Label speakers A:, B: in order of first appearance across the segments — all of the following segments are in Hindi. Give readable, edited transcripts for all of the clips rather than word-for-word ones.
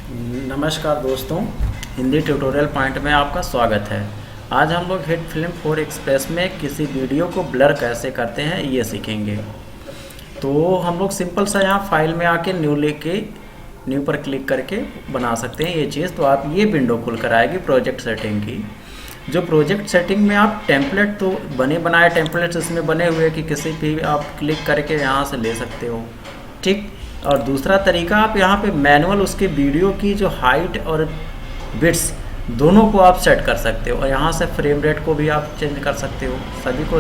A: नमस्कार दोस्तों, हिंदी ट्यूटोरियल पॉइंट में आपका स्वागत है। आज हम लोग हिट फिल्म 4 एक्सप्रेस में किसी वीडियो को ब्लर कैसे करते हैं ये सीखेंगे। तो हम लोग सिंपल सा यहाँ फाइल में आके न्यू लेके न्यू पर क्लिक करके बना सकते हैं ये चीज़। तो आप ये विंडो खुल कर आएगी प्रोजेक्ट सेटिंग की। जो प्रोजेक्ट सेटिंग में आप टेम्पलेट तो बने बनाए टेम्पलेट्स इसमें बने हुए कि किसी भी आप क्लिक करके यहाँ से ले सकते हो, ठीक। और दूसरा तरीका, आप यहाँ पे मैनुअल उसके वीडियो की जो हाइट और बिट्स दोनों को आप सेट कर सकते हो, और यहाँ से फ्रेम रेट को भी आप चेंज कर सकते हो सभी को।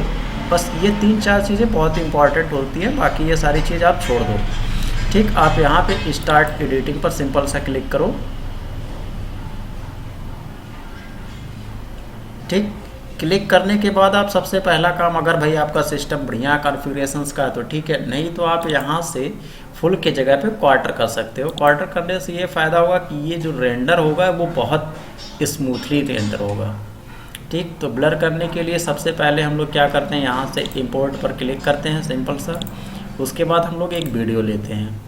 A: बस ये 3-4 चीज़ें बहुत इंपॉर्टेंट होती हैं, बाकी ये सारी चीज़ आप छोड़ दो, ठीक। आप यहाँ पे स्टार्ट एडिटिंग पर सिंपल सा क्लिक करो, ठीक। क्लिक करने के बाद आप सबसे पहला काम, अगर भाई आपका सिस्टम बढ़िया कॉन्फ़िगरेशंस का है तो ठीक है, नहीं तो आप यहाँ से फुल के जगह पे क्वार्टर कर सकते हो। क्वार्टर करने से ये फ़ायदा होगा कि ये जो रेंडर होगा वो बहुत स्मूथली रेंडर होगा, ठीक। तो ब्लर करने के लिए सबसे पहले हम लोग क्या करते हैं, यहाँ से इंपोर्ट पर क्लिक करते हैं सिंपल सा। उसके बाद हम लोग एक वीडियो लेते हैं।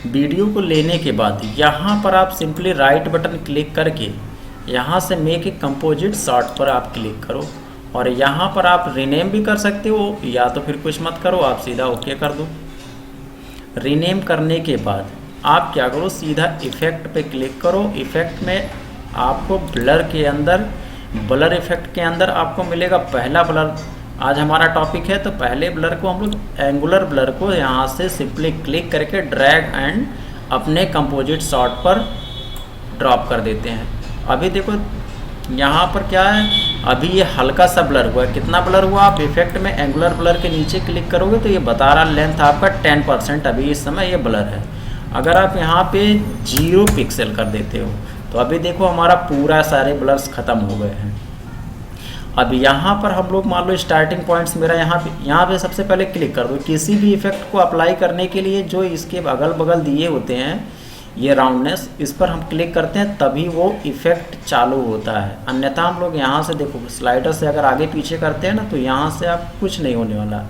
A: वीडियो को लेने के बाद यहाँ पर आप सिंपली राइट बटन क्लिक करके यहाँ से मेक ए कंपोजिट शॉट पर आप क्लिक करो, और यहाँ पर आप रीनेम भी कर सकते हो, या तो फिर कुछ मत करो, आप सीधा ओके कर दो। रीनेम करने के बाद आप क्या करो, सीधा इफ़ेक्ट पे क्लिक करो। इफ़ेक्ट में आपको ब्लर के अंदर, ब्लर इफ़ेक्ट के अंदर आपको मिलेगा पहला ब्लर। आज हमारा टॉपिक है तो पहले ब्लर को हम लोग एंगुलर ब्लर को यहाँ से सिंपली क्लिक करके ड्रैग एंड अपने कंपोजिट शॉट पर ड्रॉप कर देते हैं। अभी देखो यहाँ पर क्या है, अभी ये हल्का सा ब्लर हुआ है। कितना ब्लर हुआ, आप इफेक्ट में एंगुलर ब्लर के नीचे क्लिक करोगे तो ये बता रहा लेंथ आपका 10% अभी इस समय ये ब्लर है। अगर आप यहाँ पे 0 पिक्सल कर देते हो तो अभी देखो हमारा पूरा सारे ब्लर्स ख़त्म हो गए हैं। अब यहाँ पर हम लोग मान लो स्टार्टिंग पॉइंट्स मेरा यहाँ पे सबसे पहले क्लिक कर दो। किसी भी इफेक्ट को अप्लाई करने के लिए जो इसके अगल बगल दिए होते हैं, ये राउंडनेस, इस पर हम क्लिक करते हैं तभी वो इफ़ेक्ट चालू होता है। अन्यथा हम लोग यहाँ से देखो स्लाइडर से अगर आगे पीछे करते हैं ना तो यहाँ से आप कुछ नहीं होने वाला।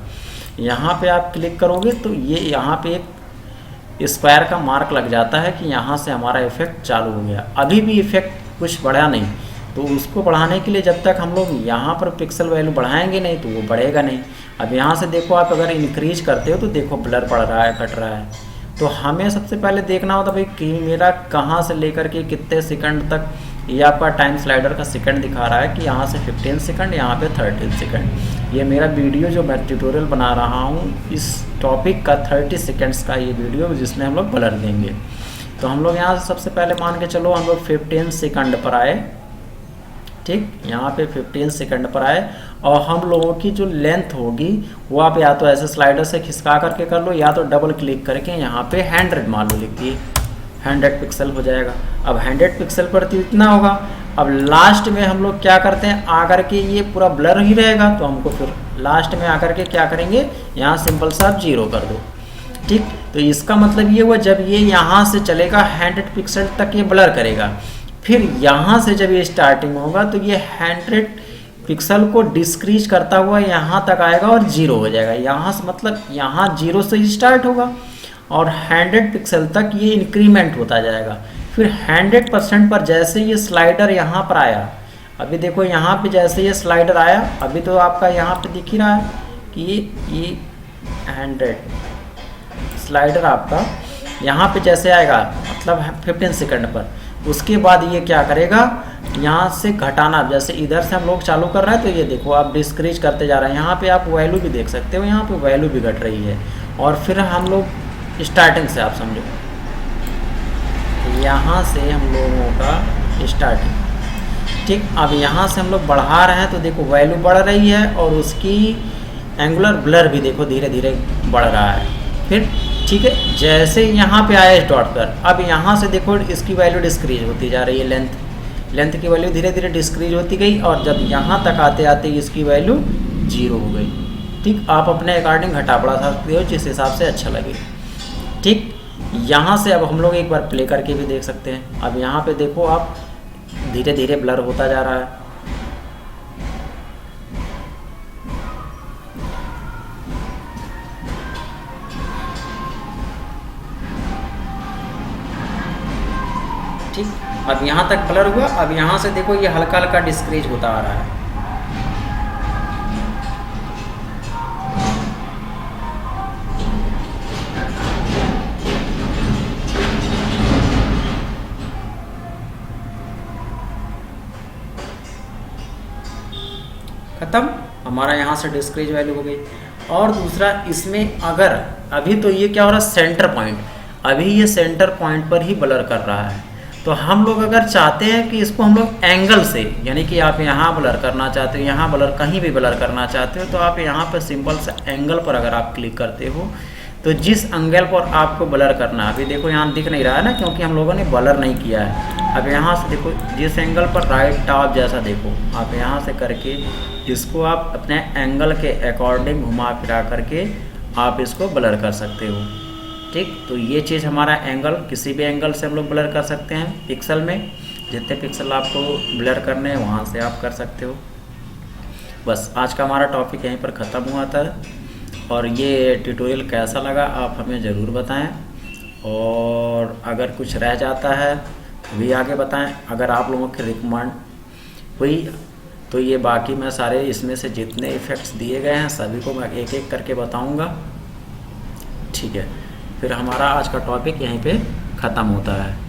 A: यहाँ पे आप क्लिक करोगे तो ये यहाँ पे एक स्क्वायर का मार्क लग जाता है कि यहाँ से हमारा इफ़ेक्ट चालू हो गया। अभी भी इफ़ेक्ट कुछ बढ़ा नहीं, तो उसको बढ़ाने के लिए जब तक हम लोग यहाँ पर पिक्सल वैल्यू बढ़ाएंगे नहीं तो वो बढ़ेगा नहीं। अब यहाँ से देखो आप अगर इंक्रीज करते हो तो देखो ब्लर बढ़ रहा है, घट रहा है। तो हमें सबसे पहले देखना होता भाई कि मेरा कहाँ से लेकर के कितने सेकंड तक, ये आपका टाइम स्लाइडर का सेकंड दिखा रहा है कि यहाँ से 15 सेकंड, यहाँ पे 13 सेकंड। ये मेरा वीडियो जो मैं ट्यूटोरियल बना रहा हूँ इस टॉपिक का 30 सेकंड्स का ये वीडियो, जिसमें हम लोग ब्लर देंगे। तो हम लोग यहाँ से सबसे पहले मान के चलो हम लोग 15 सेकंड पर आए, ठीक। यहाँ पे 15 सेकंड पर आए, और हम लोगों की जो लेंथ होगी वो आप या तो ऐसे स्लाइडर से खिसका करके कर लो, या तो डबल क्लिक करके यहाँ पे 100 मान लो, लिख दिए 100 पिक्सल हो जाएगा। अब 100 पिक्सल पर तो इतना होगा। अब लास्ट में हम लोग क्या करते हैं, आकर के ये पूरा ब्लर ही रहेगा, तो हमको फिर लास्ट में आकर के क्या करेंगे, यहाँ सिंपल सा आप 0 कर दो, ठीक। तो इसका मतलब ये हुआ, जब ये यहाँ से चलेगा 100 पिक्सल तक ये ब्लर करेगा, फिर यहाँ से जब ये स्टार्टिंग होगा तो ये 100 पिक्सल को डिस्क्रीज करता हुआ यहाँ तक आएगा और 0 हो जाएगा। यहाँ से मतलब यहाँ 0 से ही स्टार्ट होगा और 100 पिक्सल तक ये इंक्रीमेंट होता जाएगा। फिर 100% पर जैसे ये स्लाइडर यहाँ पर आया, अभी देखो यहाँ पे जैसे ये स्लाइडर आया, अभी तो आपका यहाँ पे दिख ही रहा है कि ये 100 स्लाइडर आपका यहाँ पे जैसे आएगा, मतलब 15 सेकंड पर। उसके बाद ये क्या करेगा, यहाँ से घटाना, जैसे इधर से हम लोग चालू कर रहे हैं तो ये देखो आप डिस्क्रीज करते जा रहे हैं। यहाँ पे आप वैल्यू भी देख सकते हो, यहाँ पे वैल्यू भी घट रही है। और फिर हम लोग स्टार्टिंग से, आप समझो यहाँ से हम लोगों का स्टार्टिंग, ठीक। अब यहाँ से हम लोग बढ़ा रहे हैं तो देखो वैल्यू बढ़ रही है, और उसकी एंगुलर ब्लर भी देखो धीरे धीरे बढ़ रहा है। फिर ठीक है, जैसे यहाँ पे आया इस डॉट पर, अब यहाँ से देखो इसकी वैल्यू डिस्क्रीज होती जा रही है, लेंथ की वैल्यू धीरे धीरे डिस्क्रीज होती गई, और जब यहाँ तक आते आते इसकी वैल्यू 0 हो गई, ठीक। आप अपने अकॉर्डिंग घटा बढ़ा सकते हो जिस हिसाब से अच्छा लगे, ठीक। यहाँ से अब हम लोग एक बार प्ले करके भी देख सकते हैं। अब यहाँ पे देखो आप धीरे धीरे ब्लर होता जा रहा है। ठीक, अब यहाँ तक ब्लर हुआ। अब यहाँ से देखो ये हल्का हल्का डिस्क्रीज होता आ रहा है। खत्म, हमारा यहाँ से डिस्क्रीज वैल्यू हो गई। और दूसरा इसमें अगर अभी तो ये क्या हो रहा है, सेंटर पॉइंट, अभी ये सेंटर पॉइंट पर ही ब्लर कर रहा है। तो हम लोग अगर चाहते हैं कि इसको हम लोग एंगल से, यानी कि आप यहाँ ब्लर करना चाहते हो, यहाँ ब्लर कहीं भी ब्लर करना चाहते हो, तो आप यहाँ पर सिंपल से एंगल पर अगर आप क्लिक करते हो तो जिस एंगल पर आपको ब्लर करना है, अभी देखो यहाँ दिख नहीं रहा है ना, क्योंकि हम लोगों ने ब्लर नहीं किया है। अब यहाँ से देखो जिस एंगल पर राइट टॉप जैसा देखो, आप यहाँ से करके इसको आप अपने एंगल के अकॉर्डिंग घुमा फिरा करके आप इसको ब्लर कर सकते हो। ठीक, तो ये चीज़ हमारा एंगल, किसी भी एंगल से हम लोग ब्लर कर सकते हैं। पिक्सल में जितने पिक्सल आपको ब्लर करने हैं वहाँ से आप कर सकते हो। बस आज का हमारा टॉपिक यहीं पर ख़त्म हुआ था। और ये ट्यूटोरियल कैसा लगा आप हमें ज़रूर बताएं, और अगर कुछ रह जाता है तो भी आगे बताएं। अगर आप लोगों की रिकमेंड हुई तो ये बाकी मैं सारे इसमें से जितने इफ़ेक्ट्स दिए गए हैं सभी को मैं एक एक करके बताऊंगा। ठीक है, फिर हमारा आज का टॉपिक यहीं पे ख़त्म होता है।